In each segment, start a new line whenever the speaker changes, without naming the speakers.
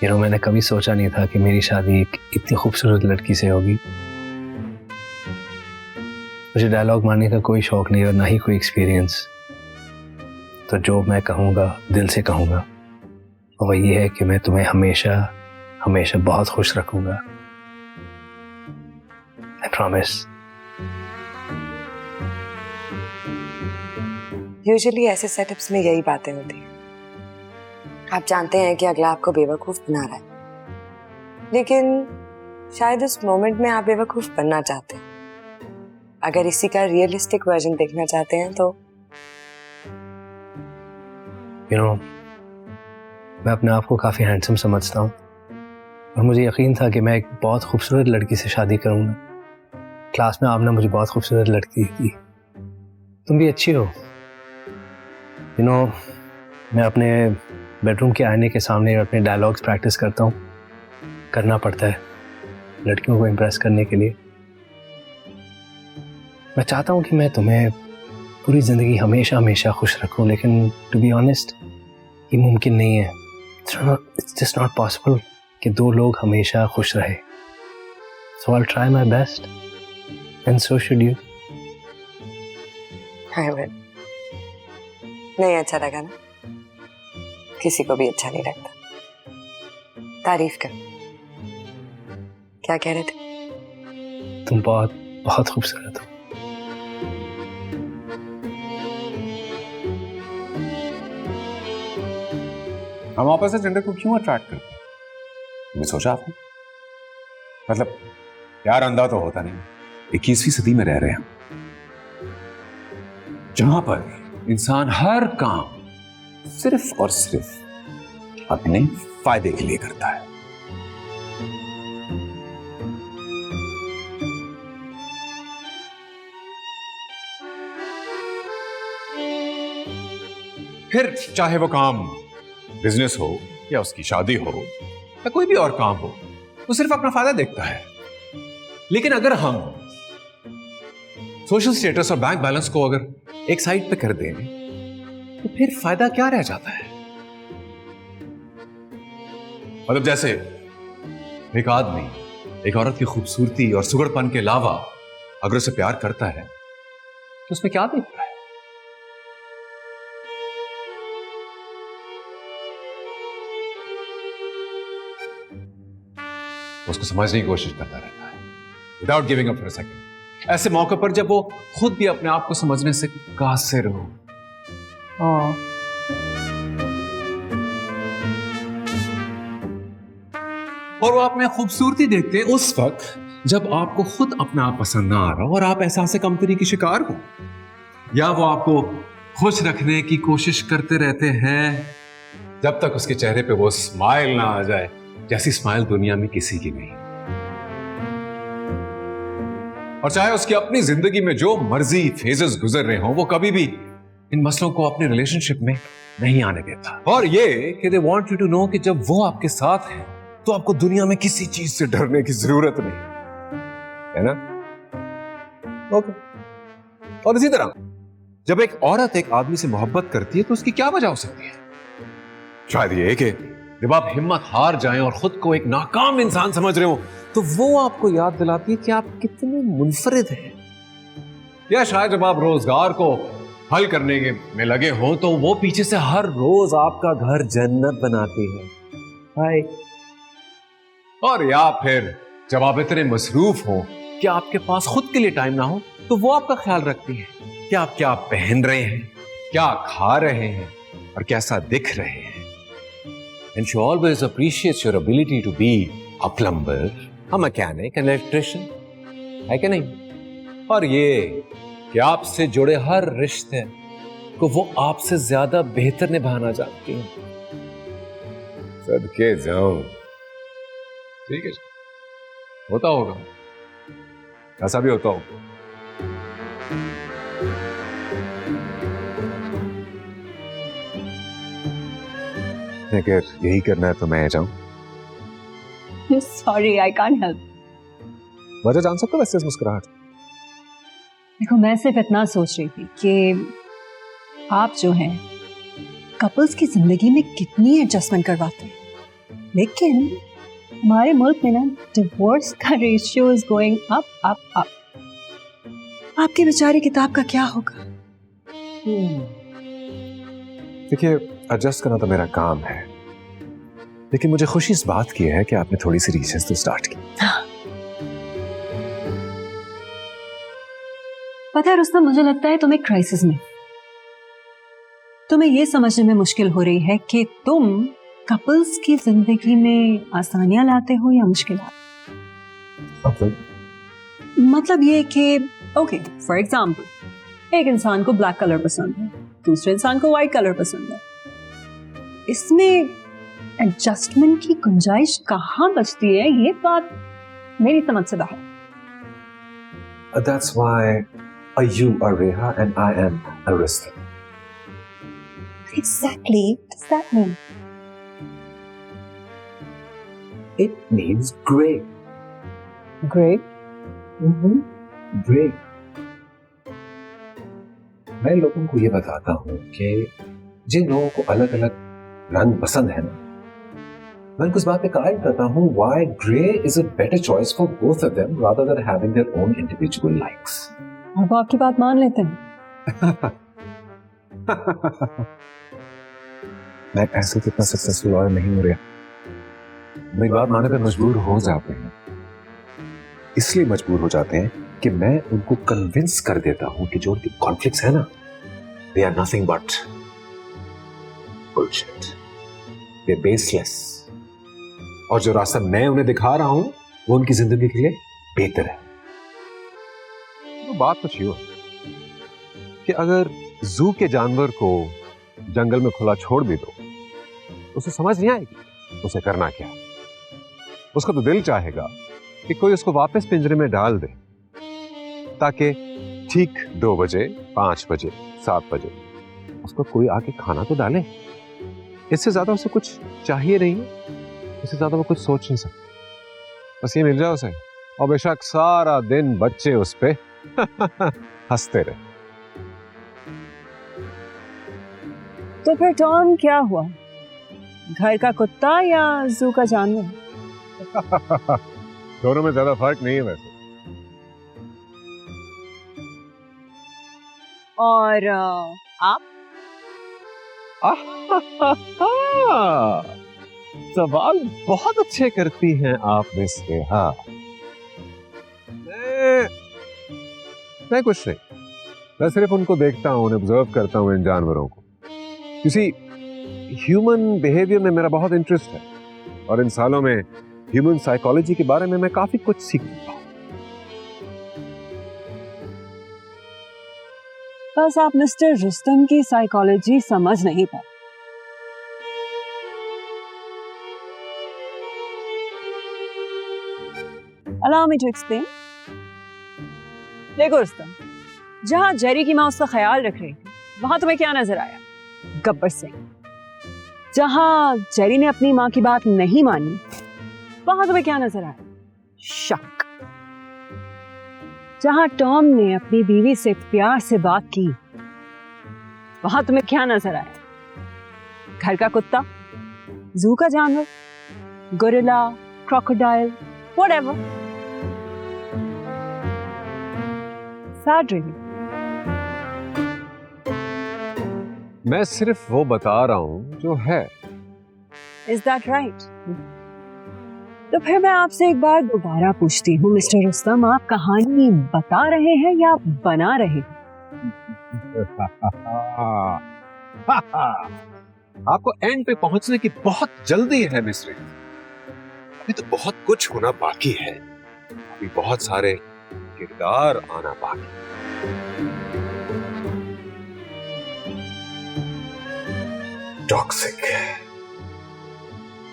मैंने कभी सोचा नहीं था कि मेरी शादी एक इतनी खूबसूरत लड़की से होगी। मुझे डायलॉग मारने का कोई शौक नहीं और ना ही कोई एक्सपीरियंस। तो जो मैं कहूँगा दिल से कहूँगा वो ये है कि मैं तुम्हें हमेशा हमेशा बहुत खुश रखूँगा। I promise.
यूजुअली ऐसे सेटअप्स में यही बातें होती हैं। आप जानते हैं कि अगला आपको बेवकूफ बना रहा है, लेकिन शायद उस मोमेंट में आप बेवकूफ बनना चाहते हैं। अगर इसी का रियलिस्टिक वर्जन देखना चाहते हैं तो
मैं अपने आप को काफी हैंडसम समझता हूँ और मुझे यकीन था कि मैं एक बहुत खूबसूरत लड़की से शादी करूंगा। क्लास में आपने मुझे बहुत खूबसूरत लड़की दी। तुम भी अच्छी हो। मैं अपने बेडरूम के आईने के सामने अपने डायलॉग्स प्रैक्टिस करता हूँ। करना पड़ता है लड़कियों को इम्प्रेस करने के लिए। मैं चाहता हूँ कि मैं तुम्हें पूरी ज़िंदगी हमेशा हमेशा खुश रखूँ, लेकिन टू बी ऑनेस्ट ये मुमकिन नहीं है। इट्स जस्ट नॉट पॉसिबल कि दो लोग हमेशा खुश रहे। So I try my best and so should you.
नहीं अच्छा लगा ना? किसी को भी अच्छा नहीं लगता। तारीफ कर। क्या कह रहे थे?
तुम बहुत बहुत खूबसूरत हो।
हम ऑपोजिट जेंडर को क्यों अट्रैक्ट करते हैं? तुमने सोचा आपने? मतलब प्यार अंधा तो होता नहीं। 21वीं सदी में रह रहे हैं हम, जहां पर इंसान हर काम सिर्फ और सिर्फ अपने फायदे के लिए करता है। फिर चाहे वो काम बिजनेस हो या उसकी शादी हो या कोई भी और काम हो, वो सिर्फ अपना फायदा देखता है। लेकिन अगर हम सोशल स्टेटस और बैंक बैलेंस को अगर एक साइड पे कर दें तो फिर फायदा क्या रह जाता है? मतलब जैसे एक आदमी एक औरत की खूबसूरती और सुगड़पन के अलावा अगर उसे प्यार करता है तो उसमें क्या देखता है? उसको समझने की कोशिश करता रहता है without giving up for a second. ऐसे मौके पर जब वो खुद भी अपने आप को समझने से कासिर हो। और वो आप में खूबसूरती देखते हैं उस वक्त जब आपको खुद अपना आप पसंद ना आ रहा हो और आप एहसास कमतरी की शिकार हो, या वो आपको खुश रखने की कोशिश करते रहते हैं जब तक उसके चेहरे पे वो स्माइल ना आ जाए जैसी स्माइल दुनिया में किसी की नहीं। और चाहे उसकी अपनी जिंदगी में जो मर्जी फेजेस गुजर रहे हो, वो कभी भी इन मसलों को अपने रिलेशनशिप में नहीं आने देता। और ये कि they want you to know कि जब वो आपके साथ है तो आपको दुनिया में किसी चीज से डरने की जरूरत नहीं है ना? ओके। और इसी तरह जब एक औरत एक आदमी से मोहब्बत करती है तो उसकी क्या वजह हो सकती है? शायद ये कि जब आप हिम्मत हार जाएं और खुद को एक नाकाम इंसान समझ रहे हो तो वो आपको याद दिलाती है कि आप कितने मुनफरिद हैं। या शायद जब आप रोजगार को हल करने में लगे हो तो वो पीछे से हर रोज आपका घर जन्नत बनाती है। हाय। और या फिर जब आप इतने मसरूफ हो कि आपके पास खुद के लिए टाइम ना हो तो वो आपका ख्याल रखती है कि आप क्या पहन रहे हैं, क्या खा रहे हैं और कैसा दिख रहे हैं। And she always appreciates your ability to be a plumber, a mechanic, an electrician, है कि नहीं? और ये कि आपसे जुड़े हर रिश्ते को वो आपसे ज्यादा बेहतर निभाना चाहती है। सदके जाऊं। ठीक है, होता होगा, ऐसा भी होता होगा। अगर यही करना है तो मैं जाऊं।
Sorry, I can't help.
वजह जान सकता वैसे इस मुस्कुराहट?
देखो, मैं सिर्फ इतना सोच रही थी कि आप जो हैं कपल्स की जिंदगी में कितनी एडजस्टमेंट करवाते हैं। लेकिन हमारे मुल्क में ना डिवोर्स का ratio is going up up up. आपके बेचारे किताब का क्या होगा?
देखिए, एडजस्ट करना तो मेरा काम है, लेकिन मुझे खुशी इस बात की है कि आपने थोड़ी सी रिसर्च तो स्टार्ट की।
पता है रुस्तम, मुझे लगता है तुम एक क्राइसिस में, तुम्हें यह समझने में मुश्किल हो रही है कि तुम कपल्स की जिंदगी में आसानियां लाते हो या मुश्किलात। मतलब ये कि ओके, फॉर एग्जाम्पल एक इंसान को ब्लैक कलर पसंद है, दूसरे इंसान को व्हाइट कलर पसंद है, इसमें एडजस्टमेंट की गुंजाइश कहाँ बचती है? ये बात मेरी समझ से बाहर।
That's why you are Reha and I am Arista.
Exactly. What does that mean?
It means gray.
Great.
Gray. मैं लोगों को ये बताता हूँ कि जिन लोगों को अलग अलग रंग पसंद है ना, मैं उनको इस बात पे कायल करता हूँ why gray is a better choice for both of them rather than having their own individual likes.
और वो आपकी बात मान लेते हैं।
मैं ऐसे कितना सक्सेसफुल और नहीं हो रहा, मेरी बात मानने पर मजबूर हो जाते हैं। इसलिए मजबूर हो जाते हैं कि मैं उनको कन्विंस कर देता हूं कि जो उनके कॉन्फ्लिक्ट्स है ना, they are nothing but bullshit. They're baseless. और जो रास्ता मैं उन्हें दिखा रहा हूं वो उनकी जिंदगी के लिए बेहतर है। तो बात कुछ यूं है कि अगर जू के जानवर को जंगल में खुला छोड़ भी दो, उसे समझ नहीं आएगी उसे करना क्या। उसका तो दिल चाहेगा कि कोई उसको वापस पिंजरे में डाल दे, ताकि ठीक 2 बजे, 5 बजे, 7 बजे उसको कोई आके खाना तो डाले। इससे ज्यादा उसे कुछ चाहिए नहीं, इससे ज्यादा वो कुछ सोच नहीं सकता। बस ये मिल जाए उसे, और बेशक सारा दिन बच्चे उस पे हंसते रहे।
तो फिर टॉम क्या हुआ? घर का कुत्ता या जू का जानवर?
दोनों में ज्यादा फर्क नहीं है वैसे।
और आप?
सवाल बहुत अच्छे करती हैं आप मिस रेहा। मैं कुछ नहीं, मैं सिर्फ उनको देखता हूं, उन्हें ऑब्जर्व करता हूं, इन जानवरों को। किसी ह्यूमन बिहेवियर में मेरा बहुत इंटरेस्ट है और इन सालों में ह्यूमन साइकोलॉजी के बारे में मैं काफी कुछ सीख चुका हूं।
बस आप मिस्टर रुस्तम की साइकोलॉजी समझ नहीं पाए। Allow me to explain. देखो रुस्तम, जहां जेरी की माँ उसका ख्याल रख रही थी, वहां तुम्हें क्या नजर आया? गब्बर सिंह। जहां जेरी ने अपनी माँ की बात नहीं मानी, वहां तुम्हें क्या नजर आया? शक। जहां टॉम ने अपनी बीवी से प्यार से बात की, वहां तुम्हें क्या नजर आया? घर का कुत्ता, जू का जानवर, gorilla, crocodile, whatever. Sad really.
मैं सिर्फ वो बता रहा हूं जो है।
Is that right? तो फिर मैं आपसे एक बार दोबारा पूछती हूँ मिस्टर रुस्तम, आप कहानी बता रहे हैं या बना रहे हैं?
आपको एंड पे पहुंचने की बहुत जल्दी है मिस रेहा। अभी तो बहुत कुछ होना बाकी है, अभी बहुत सारे किरदार आना बाकी। Toxic.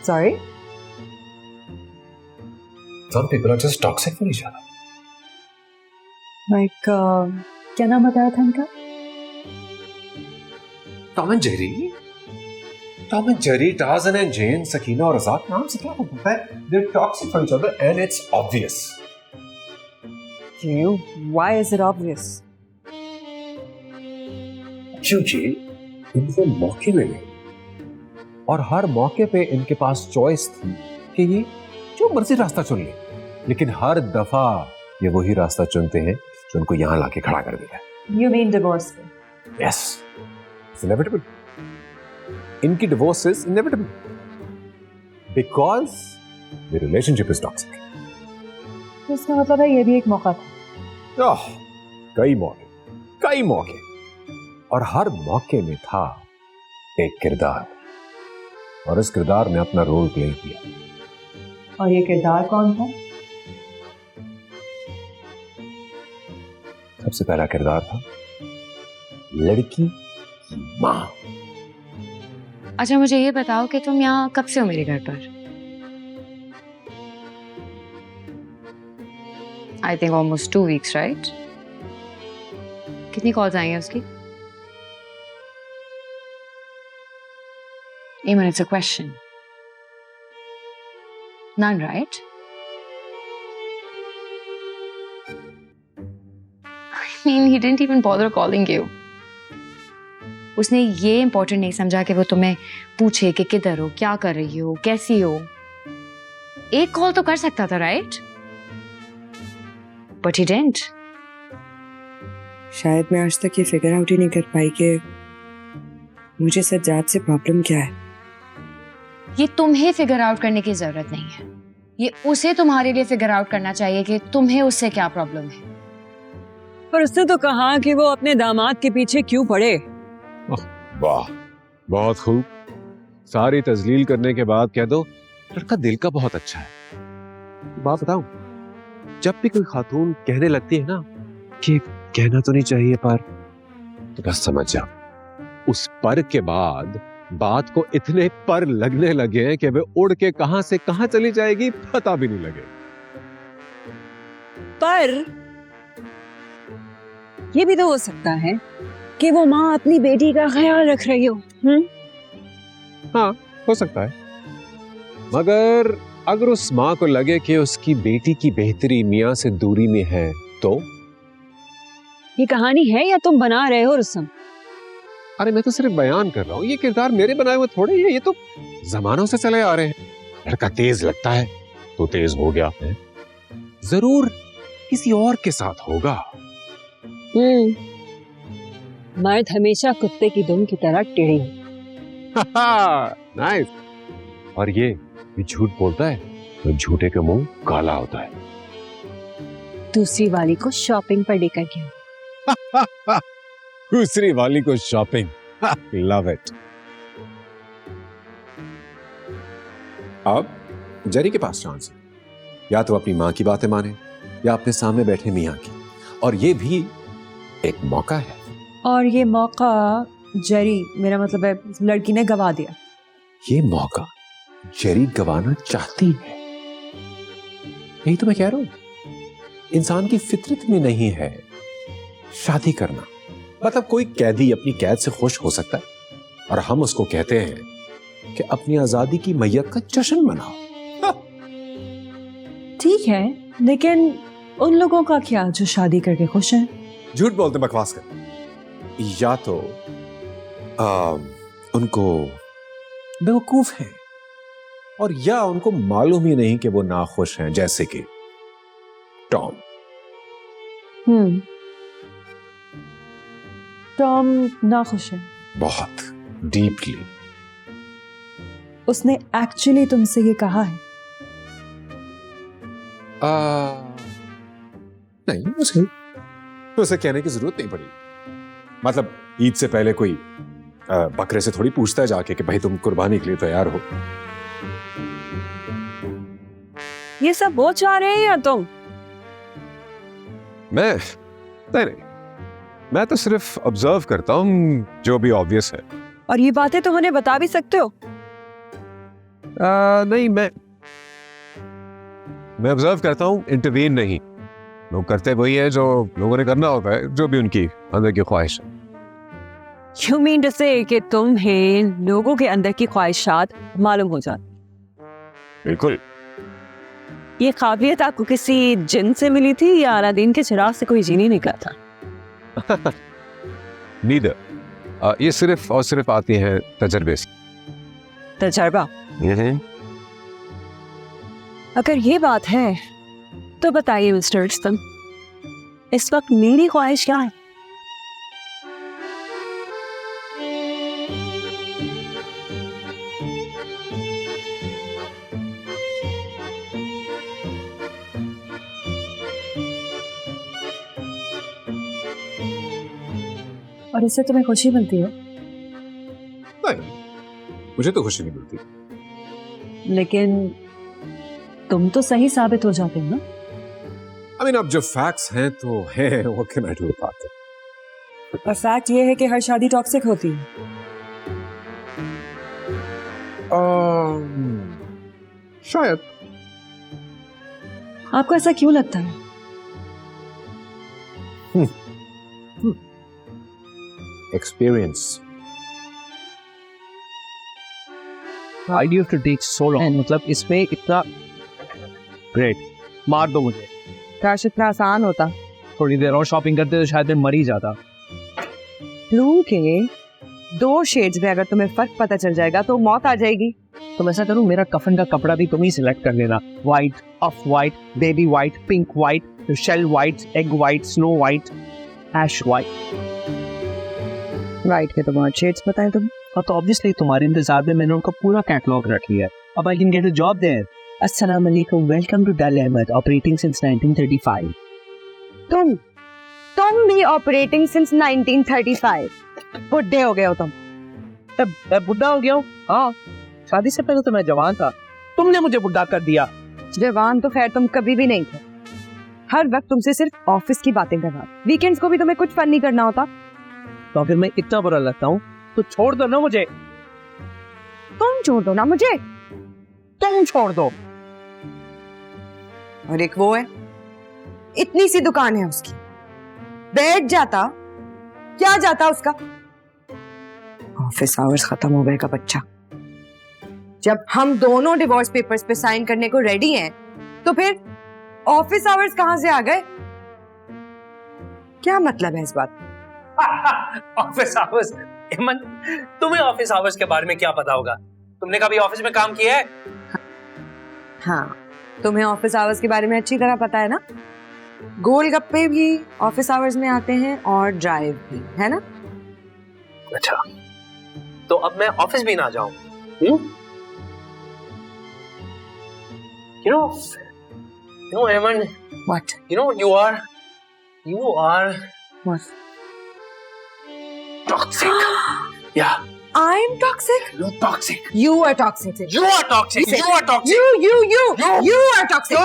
Sorry?
Some people are just toxic for each other.
Like, क्या नाम बताया था इनका?
Tom and Jerry, Tom and Jerry, Tarzan and Jane, Sakina और आजाद, नाम से क्या होता है? They're toxic for each other and it's obvious.
You? Why is it obvious?
क्योंकि उनको मौके मिले और हर मौके पे इनके पास चॉइस थी कि ये जो मर्जी रास्ता चुन ले, लेकिन हर दफा ये वही रास्ता चुनते हैं जो उनको यहां लाके खड़ा कर दिया है।
You mean divorce?
Yes, it's inevitable. इनकी divorce is inevitable because the relationship is toxic.
तो इसका मतलब है ये भी एक मौका था।
कई मौके और हर मौके में था एक किरदार, और इस किरदार ने अपना रोल प्ले किया।
और ये किरदार कौन था?
सबसे पहला किरदार था लड़की की मां।
अच्छा मुझे ये बताओ कि तुम यहाँ कब से हो मेरे घर पर? I think almost 2 weeks, right? कितनी कॉल्स आई हैं उसकी? Eamon, it's a question. None, right? I mean, he didn't even bother calling you. उसने ये इम्पोर्टेंट नहीं समझा कि वो तुम्हें पूछे कि किधर हो, क्या कर रही हो, कैसी हो। एक कॉल तो कर सकता था, राइट? But he didn't. शायद मैं आज तक ये फिगर आउट ही नहीं कर पाई कि मुझे सज्जाद से प्रॉब्लम क्या है। ये तुम्हें फिगर आउट करने की जरूरत नहीं है, ये उसे तुम्हारे लिए फिगर आउट करना चाहिए कि तुम्हें उससे क्या प्रॉब्लम है।
पर उसने तो कहा कि वो अपने दामाद के पीछे क्यों पड़े।
वाह, बहुत खूब। सारी तजलील करने के बाद कह दो लड़का दिल का बहुत अच्छा है। बात बताऊं, जब भी कोई खातून कहने लगती है ना कि कहना तो नहीं चाहिए पर, तो बस समझ जाओ उस पर के बाद बात को इतने पर लगने लगे हैं कि वे उड़ के कहां से कहां चली जाएगी पता भी नहीं लगे।
पर ये भी तो हो सकता है कि वो माँ अपनी बेटी का ख्याल रख रही हो।
हाँ, हो सकता है, मगर अगर उस माँ को लगे कि उसकी बेटी की बेहतरी मियाँ से दूरी में है तो?
ये कहानी है या तुम बना रहे हो रुस्तम?
अरे मैं तो सिर्फ बयान कर रहा हूँ, ये किरदार मेरे बनाए हुए थोड़े ही है, ये तो जमानों से चले आ रहे हैं। लड़का तेज लगता है तो तेज हो गया है, जरूर किसी और के साथ होगा।
मर्द हमेशा कुत्ते की दुम की तरह टेढ़ी है।
नाइस। और ये झूठ बोलता है तो झूठे का मुंह काला होता है।
दूसरी वाली को शॉपिंग पर लेकर गया।
दूसरी वाली को शॉपिंग, लव इट। अब जरी के पास चांस है, या तो अपनी मां की बातें माने या अपने सामने बैठे मियां की, और ये भी एक मौका है।
और ये मौका जरी, मेरा मतलब है लड़की ने गवा दिया।
ये मौका जरी गवाना चाहती है, यही तो मैं कह रहा हूं। इंसान की फितरत में नहीं है शादी करना। मतलब कोई कैदी अपनी कैद से खुश हो सकता है, और हम उसको कहते हैं कि अपनी आजादी की मैयत का जश्न मनाओ।
ठीक है, लेकिन उन लोगों का क्या जो शादी करके खुश हैं?
झूठ बोलते बकवास कर, या तो उनको बेवकूफ हैं, और या उनको मालूम ही नहीं कि वो नाखुश हैं, जैसे कि टॉम।
टॉम नाखुश है
बहुत डीपली।
उसने एक्चुअली तुमसे ये कहा है?
नहीं, उसे कहने की जरूरत नहीं पड़ी। मतलब ईद से पहले कोई बकरे से थोड़ी पूछता है जाके कि भाई तुम कुर्बानी के लिए तैयार हो।
ये सब वो चाह रहे हैं या तुम?
नहीं, मैं तो सिर्फ ऑब्जर्व करता हूँ जो भी ऑब्वियस है।
और ये बातें तुम उन्हें बता भी सकते हो?
नहीं, मैं ऑब्जर्व करता हूँ, इंटरवीन नहीं। लोग करते वही है जो लोगों ने करना होता है, जो भी उनकी अंदर की ख्वाहिश है।
You mean to say कि तुम्हें लोगों के अंदर की ख्वाहिशात मालूम हो जाती?
बिल्कुल।
ये काबिलियत आपको किसी जिन से मिली थी या अलादीन के चिराग से कोई जीनी निकला था?
नीदर। ये सिर्फ और सिर्फ आती है तजर्बे से।
तजर्बा।
अगर ये बात है तो बताइए मिस्टर रुस्तम, इस वक्त मेरी ख्वाहिश क्या है? और इससे तुम्हें खुशी मिलती है?
नहीं, मुझे तो खुशी नहीं मिलती।
लेकिन तुम तो सही साबित हो जाते हो ना।
I mean, अब जो फैक्ट्स हैं तो है, what can I do about it?
और फैक्ट ये है कि हर शादी टॉक्सिक होती है।
शायद।
आपको ऐसा क्यों लगता है?
Experience.
Why do you have to take so long? मतलब इसमें इतना ग्रेट, मार दो मुझे।
काश इतना आसान होता।
थोड़ी देर और शॉपिंग करते तो शायद मैं मर ही जाता।
ब्लू के 2 शेड्स में अगर तुम्हें फर्क पता चल जाएगा तो मौत आ जाएगी।
तो ऐसा करूं, मेरा कफन का कपड़ा भी तुम ही सिलेक्ट कर लेना। White, off white, baby white, pink white, shell white, egg white, snow white, ash white.
White के तो बहुत शेड्स पता है तुम्हें।
और तो ऑब्वियसली तुम्हारे इंतजार में मैंने उनका पूरा कैटलॉग रख लिया है। अब I can get a job there. अस्सलाम वालेकुम, welcome to Dal Ahmed, operating since 1935।
तुम भी ऑपरेटिंग सिंस 1935। बुढ़े हो गए हो तुम।
मैं बुढ़ा हो गया हूँ? हाँ, शादी से पहले तो मैं जवान था, तुमने मुझे बुढ़ा कर दिया।
जवान तो खैर तुम कभी भी नहीं थे। हर वक्त तुमसे सिर्फ ऑफिस की बातें करना। वीकेंड्स को भी तुम्हें कुछ फन नहीं करना होता।
तो फिर मैं इतना बुरा लगता हूँ तो छोड़ दो ना मुझे।
तुम छोड़ दो ना मुझे।
तुम छोड़ दो।
और एक वो है, इतनी सी दुकान है उसकी, बैठ जाता क्या जाता उसका। ऑफिस आवर्स खत्म हो गए का बच्चा। जब हम दोनों डिवोर्स पेपर्स पे साइन करने को रेडी हैं, तो फिर ऑफिस आवर्स कहां से आ गए? क्या मतलब है इस बात?
Office hours? इमन, तुम्हें ऑफिस आवर्स के बारे में क्या पता होगा? तुमने कभी ऑफिस में काम किया है?
हाँ, तुम्हें ऑफिस आवर्स के बारे में अच्छी तरह पता है ना। गोलगप्पे भी ऑफिस आवर्स में आते हैं और ड्राइव भी, है ना?
अच्छा, तो अब मैं ऑफिस भी ना जाऊं? You know, Eman.
What?
You know what you are
What?
toxic. Yeah.
I'm toxic?
You're toxic.
You are toxic.
You are toxic. You are toxic.
You are toxic.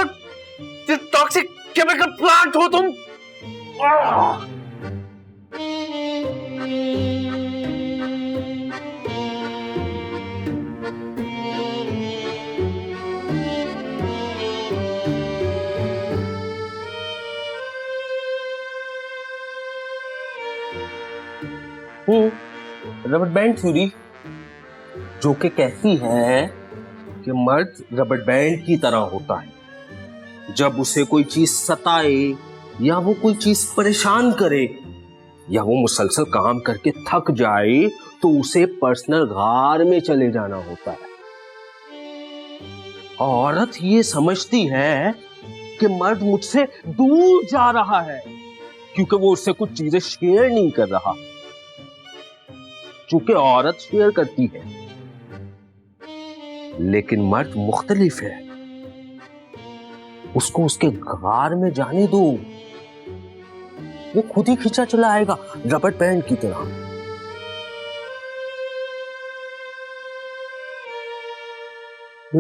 You're toxic chemical plant हो तुम.
Rubber band theory, जो कि कहती है कि मर्द rubber band की तरह होता है। जब उसे कोई चीज सताए या वो कोई चीज परेशान करे या वो मुसलसल काम करके थक जाए तो उसे पर्सनल गार में चले जाना होता है। औरत ये समझती है कि मर्द मुझसे दूर जा रहा है क्योंकि वो उससे कुछ चीजें शेयर नहीं कर रहा। चूंकि औरत शेयर करती है, लेकिन मर्द मुख्तलिफ है। उसको उसके गार में जाने दो, वो खुद ही खींचा चला आएगा रबर बैंड की तरह।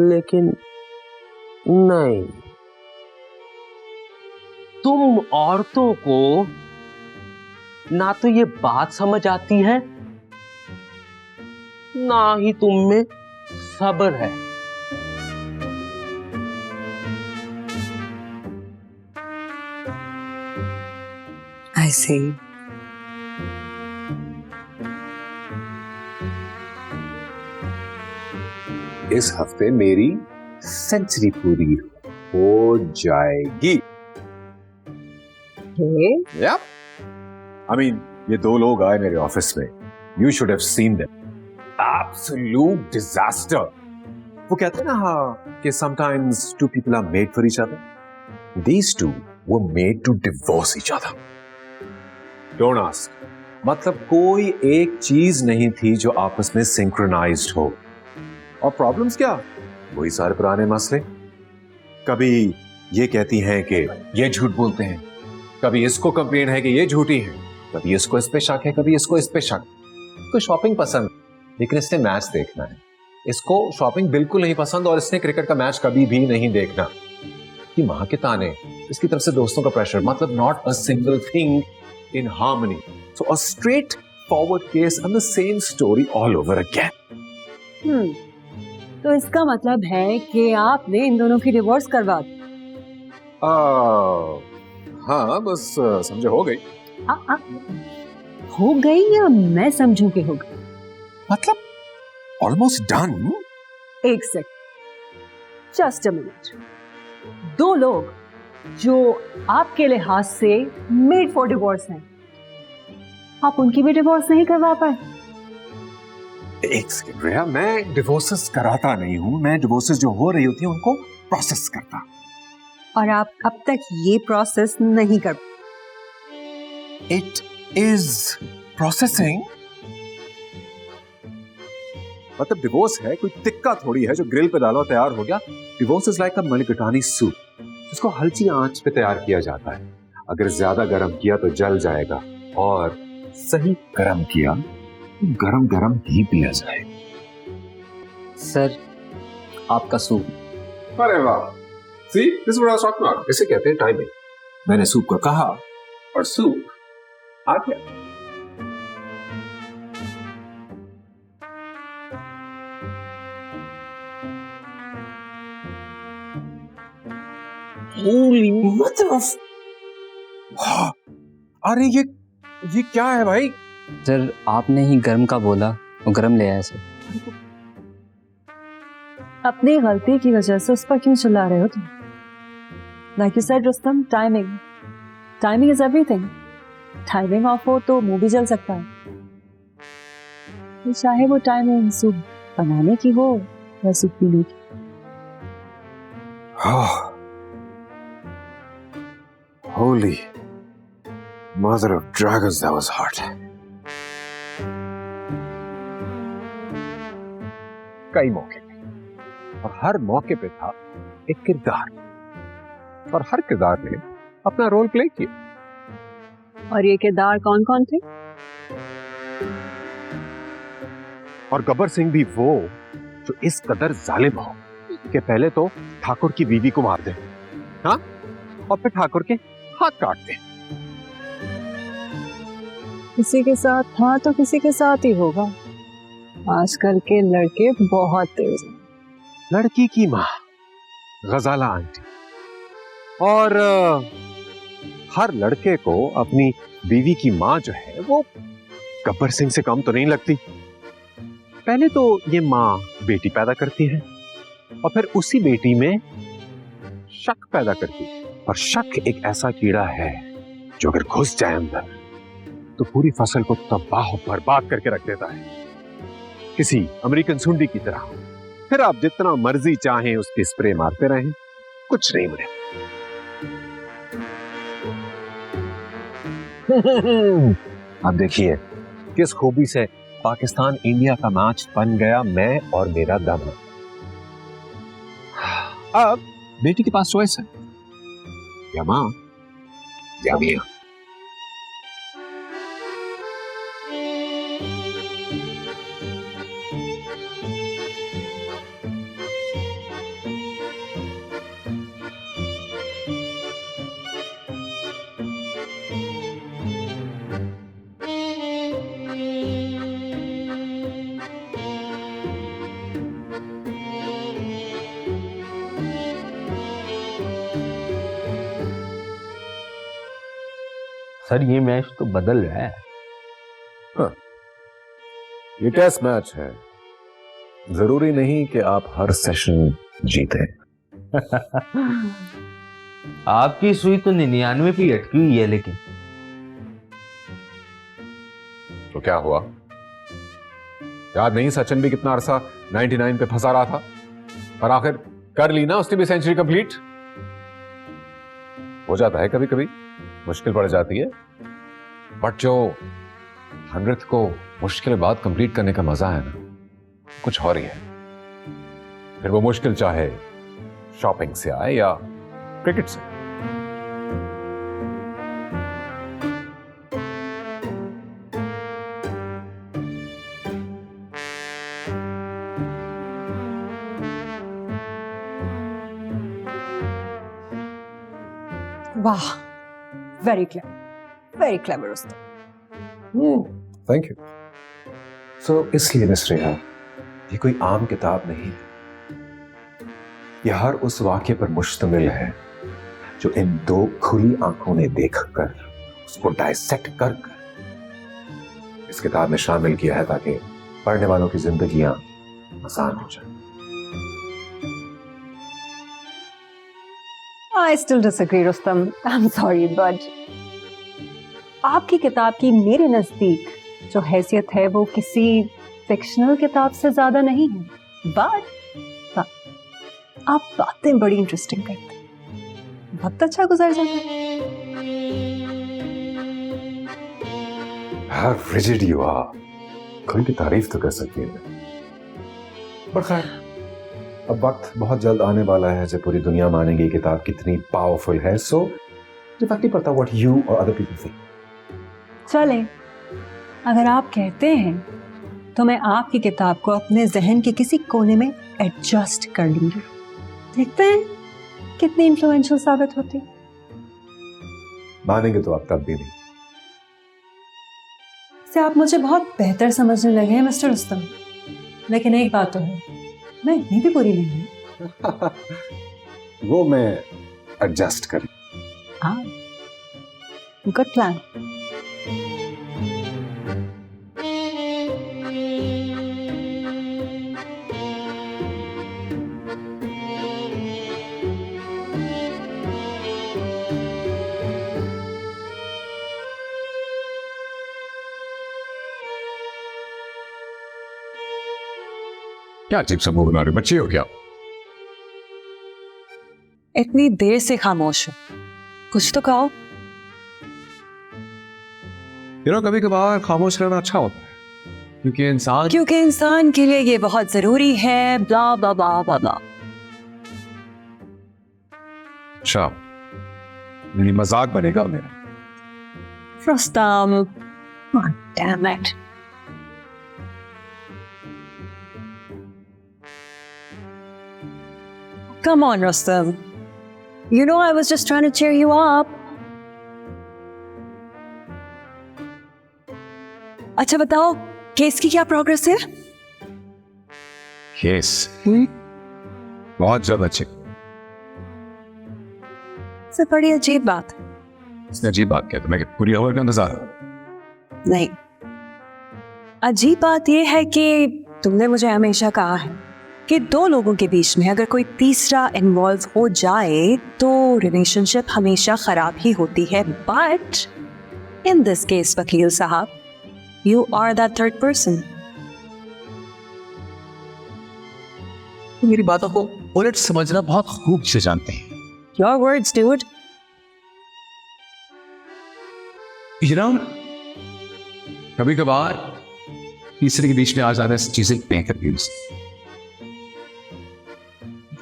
लेकिन नहीं, तुम औरतों को ना तो ये बात समझ आती है, ना ही तुम में सब्र है।
I see.
इस हफ्ते मेरी सेंचुरी पूरी हो जाएगी। Yep. I mean, ये 2 लोग आए मेरे ऑफिस में। You should have seen them. Absolute disaster. वो कहते हैं ना हाँ कि sometimes two people are made for each other. These two were made to divorce each other. Don't ask. मतलब कोई एक चीज नहीं थी जो आपस में सिंक्रोनाइज्ड हो। और प्रॉब्लम्स क्या? वही सारे पुराने मसले। कभी ये कहती हैं कि ये झूठ बोलते हैं, कभी इसको कंप्लेन है कि ये झूठी है, कभी इसको इस पे शक है, कभी इसको इस पे शक। तो शॉपिंग पसंद, लेकिन इसने मैच देखना है। इसको शॉपिंग बिल्कुल नहीं पसंद और इसने क्रिकेट का मैच कभी भी नहीं देखना। कि मां के ताने, इसकी तरफ से दोस्तों का प्रेशर, मतलब not a single thing in harmony. So a straight forward case and the same story all over again.
तो इसका मतलब है कि आपने इन दोनों की डिवोर्स करवा दी।
हाँ बस समझे हो गई।
हो गई या मैं समझूं कि हो गई?
मतलब ऑलमोस्ट डन।
एक सेकंड, जस्ट अ मिनट। दो लोग जो आपके लिहाज से मेड फॉर डिवोर्स हैं, आप उनकी भी डिवोर्स नहीं करवा पाए?
एक सेकंड रिया, मैं डिवोर्सेस कराता नहीं हूं, मैं डिवोर्सेस जो हो रही होती हैं उनको प्रोसेस करता।
और आप अब तक ये प्रोसेस नहीं कर?
It is processing. मतलब डिवोर्स है कोई टिक्का थोड़ी है जो ग्रिल पे डालो तैयार हो गया। Divorce is like a mulligatawny soup, जिसको हल्की आंच पे तैयार किया जाता है। अगर ज्यादा गर्म किया तो जल जाएगा, और सही गर्म किया तो गरम गरम ही पिया जाए।
सर, आपका सूप।
अरे वाह, see this what I was talking about. इसे कहते हैं टाइमिंग। मैंने सूप को कहा और सूप आ गया।
होली मतलब,
अरे ये क्या है भाई?
सर आपने ही गर्म का बोला, वो गर्म ले आया सर।
अपनी गलती की वजह से उस पर क्यों चिल्ला रहे हो तुम? Like you said Rustam, timing is everything. Timing of हो तो मुंह भी जल सकता है। चाहे वो टाइमिंग सूप बनाने की हो या सूप पीने की।
Holy mother of dragons, that was hard. कई मौके पे, और हर मौके पे था एक किरदार, और हर किरदार ने अपना रोल प्ले किया।
और ये किरदार कौन कौन थे?
और गब्बर सिंह भी वो जो इस कदर जालिम हो कि पहले तो ठाकुर की बीवी को मार दे, हाँ, और फिर ठाकुर के हाथ काट दे।
किसी के साथ था तो किसी के साथ ही होगा। आजकल के लड़के बहुत तेज हैं।
लड़की की माँ गजाला आंटी, और हर लड़के को अपनी बीवी की माँ जो है वो गब्बर सिंह से कम तो नहीं लगती। पहले तो ये माँ बेटी पैदा करती है, और फिर उसी बेटी में शक पैदा करती है। और शक एक ऐसा कीड़ा है जो अगर घुस जाए अंदर तो पूरी फसल को तबाह बर्बाद करके रख देता है, किसी अमेरिकन सुंडी की तरह। फिर आप जितना मर्जी चाहें उसकी स्प्रे मारते रहें, कुछ नहीं बने। अब देखिए किस खूबी से पाकिस्तान इंडिया का मैच बन गया, मैं और मेरा दम। अब बेटी के पास चॉइस है, या मां या मियां।
सर ये मैच तो बदल रहा है।
ये टेस्ट मैच है, जरूरी नहीं कि आप हर सेशन जीते।
आपकी सुई तो 99 पे अटकी हुई है, लेकिन
तो क्या हुआ? याद नहीं सचिन भी कितना अरसा 99 पे फंसा रहा था और आखिर कर ली ना उसने भी सेंचुरी कंप्लीट। हो जाता है कभी कभी, मुश्किल पड़ जाती है, बट जो 100th को मुश्किल बाद कंप्लीट करने का मजा है ना, कुछ और ही है। फिर वो मुश्किल चाहे शॉपिंग से आए या क्रिकेट से।
वाह, वेरी क्लेवर उस्ताद।
Thank you. सो इसलिए मिस रेहा, ये कोई आम किताब नहीं है। ये हर उस वाक्य पर मुश्तमिल है जो इन दो खुली आंखों ने देखकर उसको डायसेक्ट कर इस किताब में शामिल किया है ताकि पढ़ने वालों की जिंदगियां आसान हो जाए।
I still disagree, Rustam. I'm sorry, but आपकी किताब की मेरे नजदीक जो हैसियत है वो किसी फिक्शनल किताब से ज्यादा नहीं है, बट आप बातें बड़ी इंटरेस्टिंग करते हैं, वक्त अच्छा गुजर जाता है।
How rigid you are, खुल की तारीफ तो कर सकती है, पर खैर अब वक्त बहुत जल्द आने वाला है जब पूरी दुनिया मानेगी किताब कितनी पावरफुल है। सो मुझे फर्क नहीं पड़ता व्हाट यू और अदर पीपल थिंक।
चले, अगर आप कहते हैं तो मैं आपकी किताब को अपने जहन के किसी कोने में एडजस्ट कर लूंगी, देखते हैं कितनी इन्फ्लुएंशियल साबित होती।
मानेंगे तो आप तब भी नहीं।
से आप मुझे बहुत बेहतर समझने लगे हैं मिस्टर रुस्तम, लेकिन एक बात तो है, मैं इतनी भी बुरी नहीं हूँ।
वो मैं एडजस्ट कर।
हाँ, गुड प्लान।
क्या अजीब सा मुंह बना रहे हो, बच्चे हो क्या?
इतनी देर से खामोश हो, कुछ तो कहो।
कभी कभार खामोश रहना अच्छा होता है, क्योंकि इंसान
के लिए ये बहुत जरूरी है, ब्ला ब्ला ब्ला ब्ला ब्ला।
अच्छा, मेरी मजाक बनेगा मेरा।
Rustam, damn it. Come on, Rustam. You know I was just trying to cheer you up. अच्छा बताओ, केस की क्या प्रोग्रेस है?
केस बहुत ज्यादा अच्छे।
से बड़ी अजीब बात।
इसने अजीब बात क्या, तुम्हें पूरी खबर का इंतजार?
नहीं, अजीब बात यह है कि तुमने मुझे हमेशा कहा है कि दो लोगों के बीच में अगर कोई तीसरा इन्वॉल्व हो जाए तो रिलेशनशिप हमेशा खराब ही होती है, बट इन दिस केस वकील साहब, you are that third person.
मेरी बातों को उलट समझना बहुत खूब से जानते हैं।
Your words dude.
कभी कभार तीसरे के बीच में आ जाने से चीजें बेहतर भी।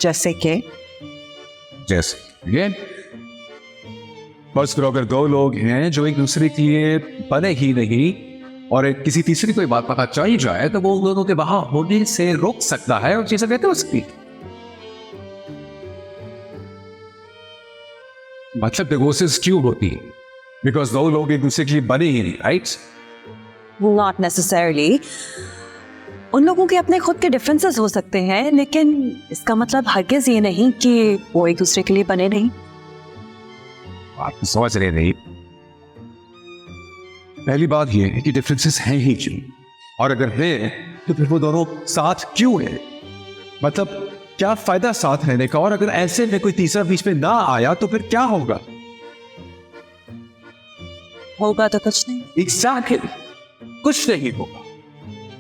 जैसे कि
बस फिर अगर दो लोग हैं जो एक दूसरे के लिए बने ही नहीं और एक किसी तीसरी कोई बात पता चल जाए तो वो लोगों के वहां होने से रोक सकता है और चीजें बेहतर हो सकती है। मतलब डिवोर्सेस क्यों होती है? बिकॉज दो लोग एक दूसरे के लिए बने ही नहीं, राइट?
Not necessarily. उन लोगों के अपने खुद के डिफरेंसेस हो सकते हैं, लेकिन इसका मतलब हरगिज ये नहीं कि वो एक दूसरे के लिए बने नहीं।
आप समझ रहे नहीं। पहली बात ये है कि डिफरेंसेस हैं ही क्यों, और अगर है तो फिर वो दोनों साथ क्यों है? मतलब क्या फायदा साथ रहने का, और अगर ऐसे में कोई तीसरा बीच में ना आया तो फिर क्या होगा?
होगा तो कुछ नहीं।
एग्जैक्टली, कुछ नहीं होगा।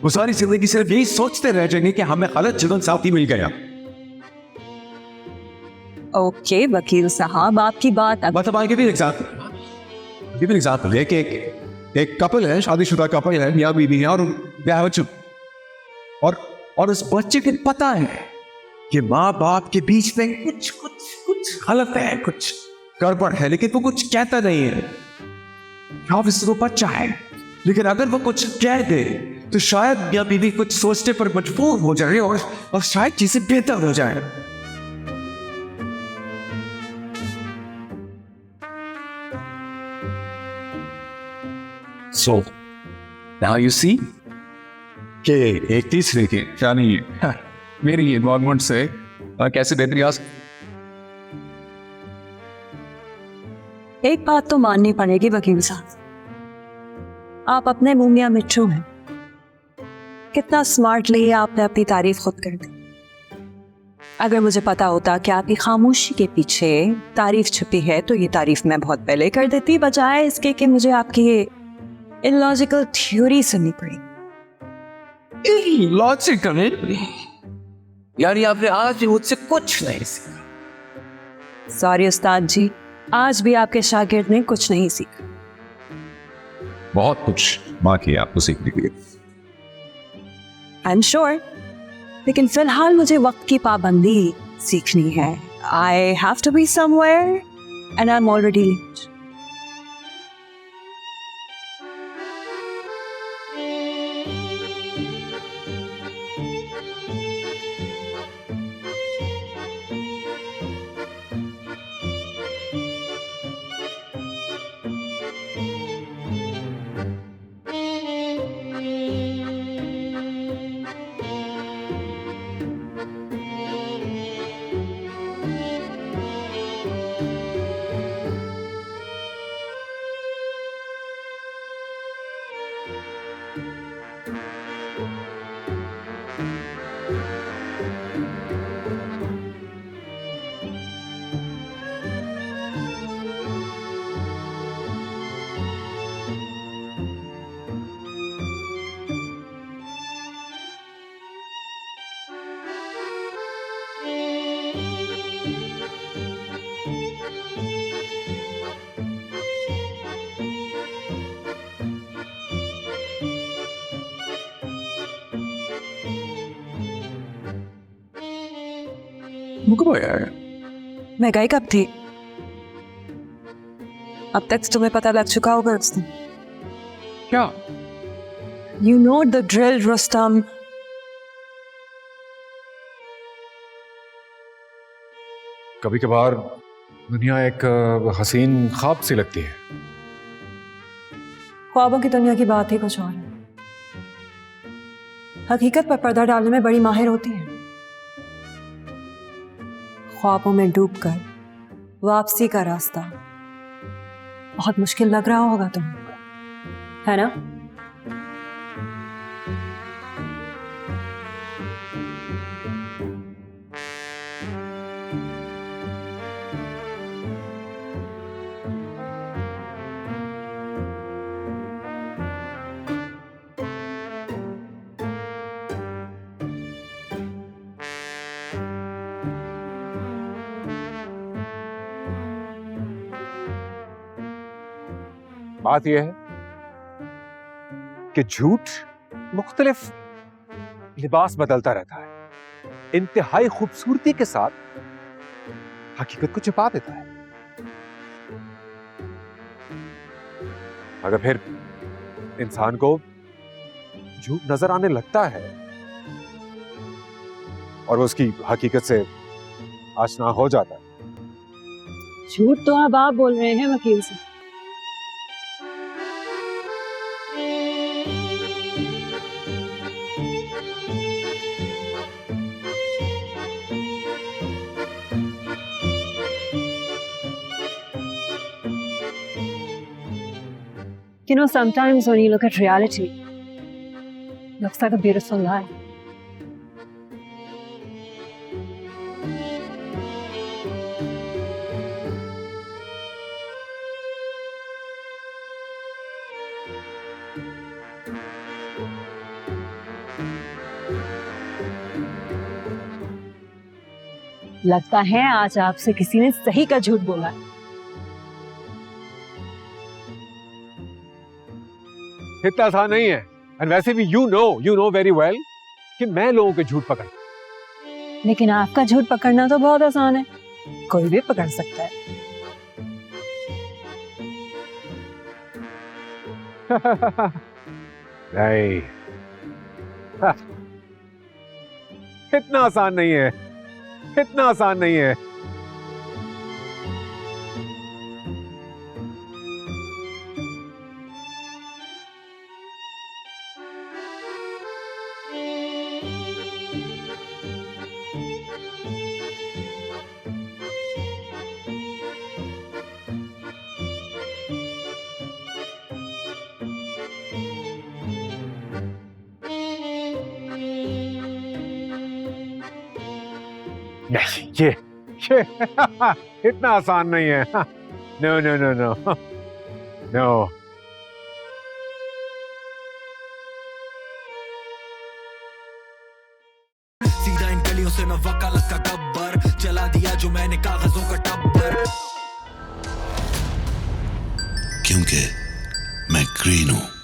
वो सारी जिंदगी सिर्फ यही सोचते रह जाएंगे कि हमें गलत जीवन साथी मिल गया।
ओके वकील साहब, आपकी बात अब
मतलब आगे भी एग्जाम्पल है कि एक कपल है, शादीशुदा कपल है, मियां बीवी है, और ब्याह हो चुका, और उस बच्चे को पता है कि माँ बाप के बीच में कुछ गलत है, कुछ गड़बड़ है, लेकिन वो कुछ कहता नहीं है। ऑब्वियसली वो बच्चा है, लेकिन अगर वो कुछ कह दे तो शायद मियां बीवी कुछ सोचने पर मजबूर हो जाए और शायद चीजें बेहतर हो जाए। So now you see कि एक तीसरे के यानी मेरी इन्वॉल्वमेंट से कैसे बेहतरी आ सकती।
एक बात तो माननी पड़ेगी वकील साहब, आप अपने मुंह में मिट्टू हैं। कितना स्मार्टली आपने अपनी तारीफ खुद कर दी। अगर मुझे पता होता कि आपकी खामोशी के पीछे तारीफ छुपी है तो ये तारीफ मैं बहुत पहले कर देती, बजाय इसके कि मुझे आपकी ये इलॉजिकल थ्योरी सुननी पड़ी।
लॉजिकल यानी आपने आज भी मुझसे कुछ नहीं सीखा।
सॉरी उस्ताद जी, आज भी आपके शागिर्द ने कुछ नहीं सीखा।
बहुत कुछ बाकी है आपको सीखने के लिए।
आई एम श्योर, लेकिन फिलहाल मुझे वक्त की पाबंदी सीखनी है। I have to be somewhere and I am already late. मैं गई कब थी? अब तक तुम्हें पता लग चुका होगा उस दिन।
क्या?
You know the drill, Rustam.
कभी कभार दुनिया एक हसीन ख्वाब सी लगती है।
ख्वाबों की दुनिया की बात ही कुछ और है। हकीकत पर पर्दा डालने में बड़ी माहिर होती है। ख्वाबों में डूबकर वापसी का रास्ता बहुत मुश्किल लग रहा होगा तुम्हें, है ना?
बात यह है कि झूठ मुख्तलिफ लिबास बदलता रहता है, इंतहाई खूबसूरती के साथ हकीकत को छुपा देता है। अगर फिर इंसान को झूठ नजर आने लगता है और वो उसकी हकीकत से आशना हो जाता है।
झूठ तो अब आप बोल रहे हैं वकील से। You know, sometimes when you look at reality, it looks like a beautiful lie. लगता है आज आपसे किसी ने सही का झूठ बोला है।
इतना आसान नहीं है। एंड वैसे भी यू नो वेरी वेल कि मैं लोगों के झूठ पकड़।
लेकिन आपका झूठ पकड़ना तो बहुत आसान है, कोई भी पकड़ सकता है।
नहीं, इतना आसान नहीं है, इतना आसान नहीं है। ये इतना आसान नहीं है। No no no no no.
सीधा इन गलियों से मैं वकालत का गब्बर चला दिया जो मैंने कागजों का टब्बर,
क्योंकि मैं ग्रीन हूं।